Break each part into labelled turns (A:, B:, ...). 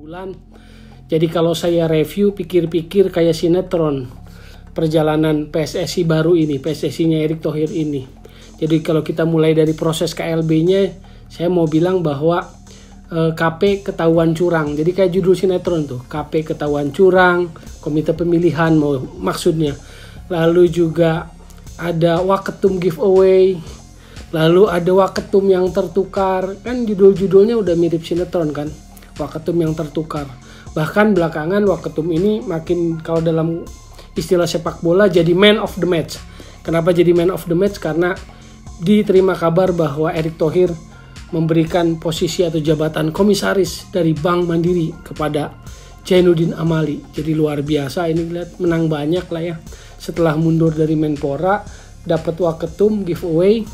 A: bulan. Jadi kalau saya review, pikir-pikir kayak sinetron perjalanan PSSI baru ini, PSSI-nya Erick Thohir ini. Jadi kalau kita mulai dari proses KLB-nya, saya mau bilang bahwa KP ketahuan curang. Jadi kayak judul sinetron tuh, KP ketahuan curang, komite pemilihan maksudnya. Lalu juga ada waketum giveaway, lalu ada waketum yang tertukar. Kan judul-judulnya udah mirip sinetron kan, waketum yang tertukar. Bahkan belakangan waketum ini makin, kalau dalam istilah sepak bola, jadi man of the match. Kenapa jadi man of the match? Karena diterima kabar bahwa Erick Thohir memberikan posisi atau jabatan komisaris dari Bank Mandiri kepada Zainuddin Amali. Jadi luar biasa ini, lihat menang banyak lah ya. Setelah mundur dari Menpora, dapat waketum giveaway,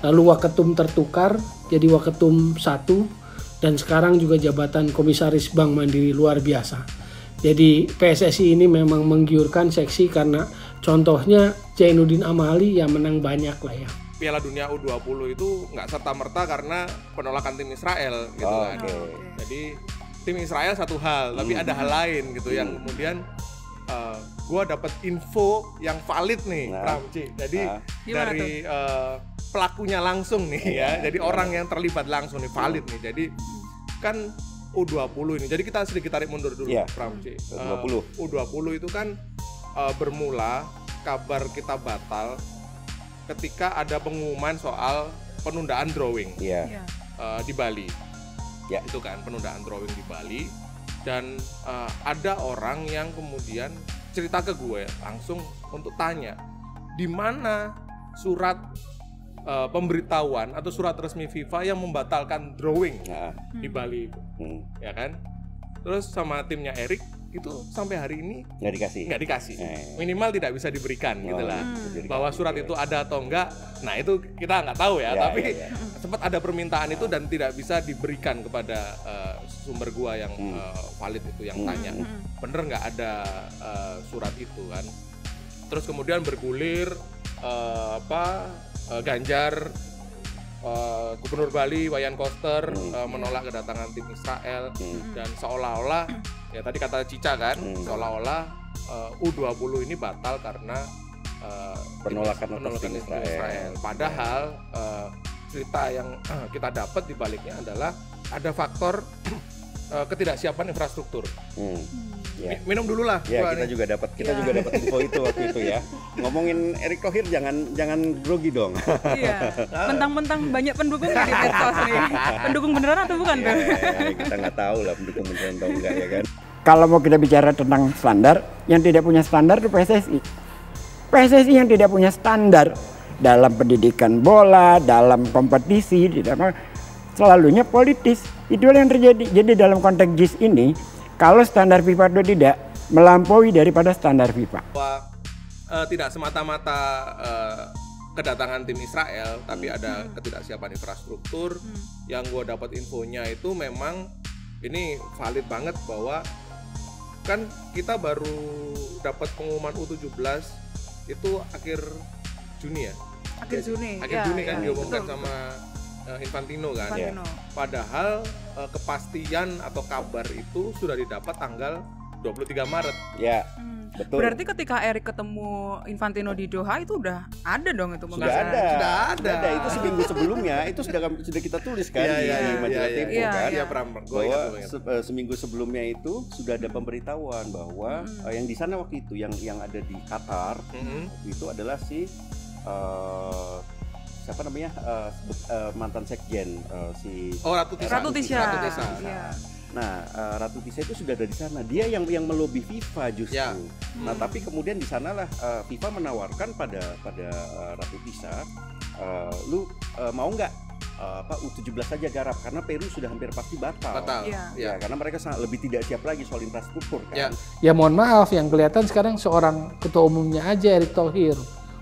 A: lalu waketum tertukar jadi waketum 1, dan sekarang juga jabatan komisaris Bank Mandiri. Luar biasa. Jadi PSSI ini memang menggiurkan, seksi, karena contohnya Zainuddin Amali ya menang banyak lah ya.
B: Piala Dunia U20 itu nggak serta-merta karena penolakan tim Israel gitu kan. Jadi tim Israel satu hal, tapi ada hal lain gitu yang kemudian gue dapat info yang valid nih, Ramci. Jadi dari pelakunya langsung nih ya. Jadi orang yang terlibat langsung nih, valid nih. Jadi kan U20 ini. Jadi kita sedikit tarik mundur dulu, Ramci. U20 itu kan bermula kabar kita batal ketika ada pengumuman soal penundaan drawing di Bali. Itu kan penundaan drawing di Bali, dan ada orang yang kemudian cerita ke gue langsung untuk tanya di mana surat pemberitahuan atau surat resmi FIFA yang membatalkan drawing di Bali itu, ya kan? Terus sama timnya Erick itu sampai hari ini nggak dikasih. Minimal tidak bisa diberikan gitu lah. Bahwa surat itu ada atau enggak, nah itu kita nggak tahu ya. Tapi sempat ada permintaan itu dan tidak bisa diberikan kepada sumber gua yang valid itu, yang tanya bener nggak ada surat itu kan. Terus kemudian bergulir Ganjar, Gubernur Bali Wayan Koster menolak kedatangan tim Israel, dan seolah-olah ya tadi kata Cica kan, seolah-olah U20 ini batal karena penolakan Israel. Padahal cerita yang kita dapat di baliknya adalah ada faktor ketidaksiapan infrastruktur. Minum dulu lah.
C: Ya, kita juga dapat info itu waktu itu ya. Ngomongin Erick Thohir jangan grogi dong.
D: Iya. Mentang-mentang banyak pendukung di medsos nih. Pendukung beneran atau bukan tuh?
C: Kita nggak tahu lah pendukung beneran atau enggak ya kan.
E: Kalau mau kita bicara tentang standar, yang tidak punya standar itu PSSI. PSSI yang tidak punya standar dalam pendidikan bola, dalam kompetisi, selalunya politis. Itulah yang terjadi. Jadi dalam konteks JIS ini, kalau standar FIFA itu tidak melampaui daripada standar FIFA.
B: Tidak semata-mata kedatangan tim Israel, tapi ada ketidaksiapan infrastruktur. Yang gue dapat infonya itu memang ini valid banget, bahwa kan kita baru dapat pengumuman U17 itu akhir Juni ya.
D: Akhir Juni
B: kan diumumkan sama Infantino kan. Padahal kepastian atau kabar itu sudah didapat tanggal 23 Maret.
C: Ya. Betul.
D: Berarti ketika Erick ketemu Infantino di Doha itu udah ada dong itu
C: Sudah ada. Itu seminggu sebelumnya itu sudah kita tulis kan di majalah Tempo kan.
B: Iya,
C: bahwa seminggu sebelumnya itu sudah ada pemberitahuan bahwa yang di sana waktu itu yang ada di Qatar itu adalah si siapa namanya mantan sekjen si
B: Ratu Tisha.
C: Nah, Ratu Tisha itu sudah ada di sana. Dia yang melobi FIFA justru. Nah, tapi kemudian di sanalah FIFA menawarkan pada Ratu Tisha, lu mau nggak U17 saja garap, karena Peru sudah hampir pasti batal. Ya, karena mereka lebih tidak siap lagi soal infrastruktur kan.
A: Ya mohon maaf, yang kelihatan sekarang seorang ketua umumnya aja Erick Thohir,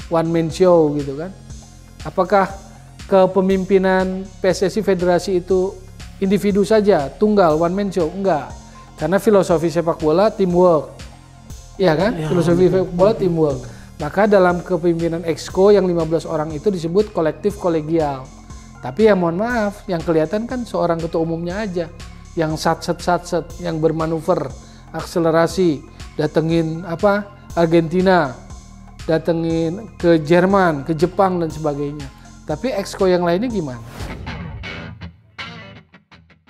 A: one man show gitu kan. Apakah kepemimpinan PSSI Federasi itu individu saja, tunggal, one man show? Enggak. Karena filosofi sepak bola teamwork. Iya kan? Filosofi sepak bola teamwork. Maka dalam kepemimpinan Exco yang 15 orang itu disebut kolektif kolegial. Tapi ya mohon maaf, yang kelihatan kan seorang ketua umumnya aja.
F: yang satset, yang bermanuver, akselerasi, datengin Argentina, datengin ke Jerman, ke Jepang dan sebagainya. Tapi exco yang lainnya gimana?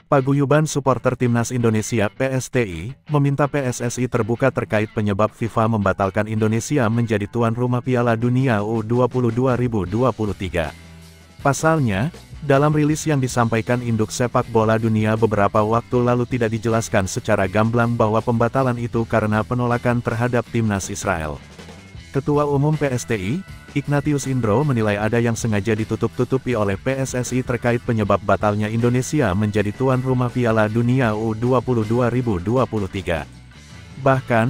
G: Paguyuban supporter Timnas Indonesia (PSTI) meminta PSSI terbuka terkait penyebab FIFA membatalkan Indonesia menjadi tuan rumah Piala Dunia U20 2023. Pasalnya, dalam rilis yang disampaikan Induk Sepak Bola Dunia beberapa waktu lalu tidak dijelaskan secara gamblang bahwa pembatalan itu karena penolakan terhadap Timnas Israel. Ketua Umum PSTI, Ignatius Indro menilai ada yang sengaja ditutup-tutupi oleh PSSI terkait penyebab batalnya Indonesia menjadi tuan rumah Piala Dunia U20 2023. Bahkan,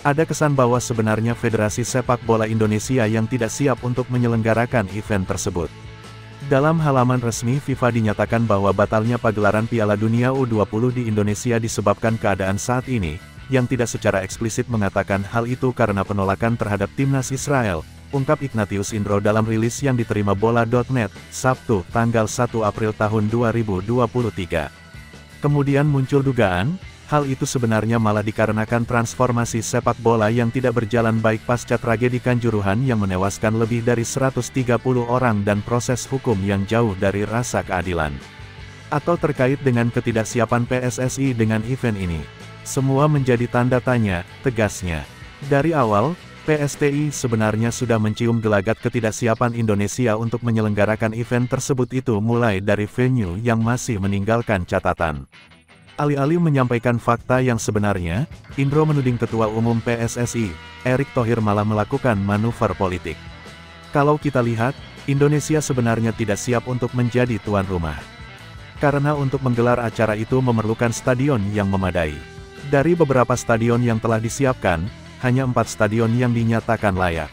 G: ada kesan bahwa sebenarnya Federasi Sepak Bola Indonesia yang tidak siap untuk menyelenggarakan event tersebut. Dalam halaman resmi FIFA dinyatakan bahwa batalnya pagelaran Piala Dunia U20 di Indonesia disebabkan keadaan saat ini, yang tidak secara eksplisit mengatakan hal itu karena penolakan terhadap Timnas Israel, ungkap Ignatius Indro dalam rilis yang diterima bola.net, Sabtu, tanggal 1 April tahun 2023. Kemudian muncul dugaan, hal itu sebenarnya malah dikarenakan transformasi sepak bola yang tidak berjalan baik pasca tragedi Kanjuruhan yang menewaskan lebih dari 130 orang dan proses hukum yang jauh dari rasa keadilan. Atau terkait dengan ketidaksiapan PSSI dengan event ini. Semua menjadi tanda tanya, tegasnya. Dari awal, PSTI sebenarnya sudah mencium gelagat ketidaksiapan Indonesia untuk menyelenggarakan event tersebut itu mulai dari venue yang masih meninggalkan catatan. Alih-alih menyampaikan fakta yang sebenarnya, Indro menuding Ketua Umum PSSI, Erick Thohir malah melakukan manuver politik. Kalau kita lihat, Indonesia sebenarnya tidak siap untuk menjadi tuan rumah. Karena untuk menggelar acara itu memerlukan stadion yang memadai. Dari beberapa stadion yang telah disiapkan, hanya 4 stadion yang dinyatakan layak.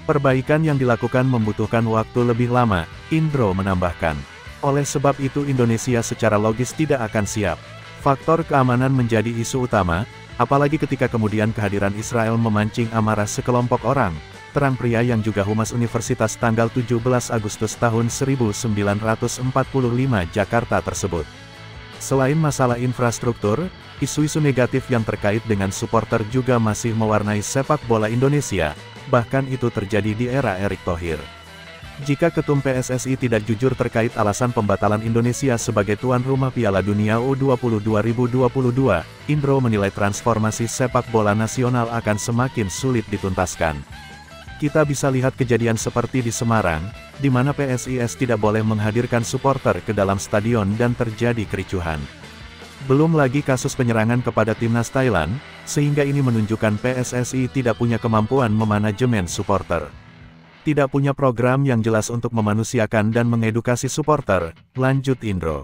G: Perbaikan yang dilakukan membutuhkan waktu lebih lama, Indro menambahkan. Oleh sebab itu Indonesia secara logis tidak akan siap. Faktor keamanan menjadi isu utama, apalagi ketika kemudian kehadiran Israel memancing amarah sekelompok orang, terang pria yang juga humas Universitas tanggal 17 Agustus tahun 1945 Jakarta tersebut. Selain masalah infrastruktur, isu-isu negatif yang terkait dengan supporter juga masih mewarnai sepak bola Indonesia, bahkan itu terjadi di era Erick Thohir. Jika Ketum PSSI tidak jujur terkait alasan pembatalan Indonesia sebagai tuan rumah Piala Dunia U20 2022, Indro menilai transformasi sepak bola nasional akan semakin sulit dituntaskan. Kita bisa lihat kejadian seperti di Semarang, di mana PSIS tidak boleh menghadirkan supporter ke dalam stadion dan terjadi kericuhan. Belum lagi kasus penyerangan kepada Timnas Thailand, sehingga ini menunjukkan PSSI tidak punya kemampuan memanajemen supporter. Tidak punya program yang jelas untuk memanusiakan dan mengedukasi supporter, lanjut Indro.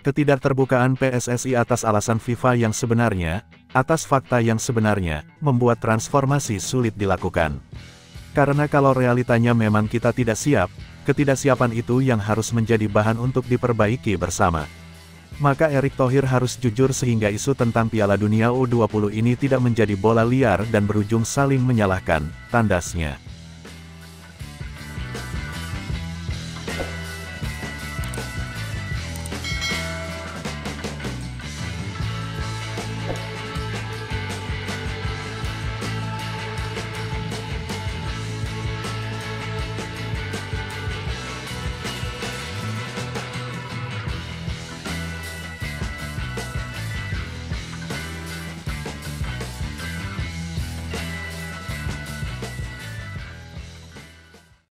G: Ketidakterbukaan PSSI atas alasan FIFA yang sebenarnya, atas fakta yang sebenarnya, membuat transformasi sulit dilakukan. Karena kalau realitanya memang kita tidak siap, ketidaksiapan itu yang harus menjadi bahan untuk diperbaiki bersama. Maka Erick Thohir harus jujur sehingga isu tentang Piala Dunia U20 ini tidak menjadi bola liar dan berujung saling menyalahkan, tandasnya.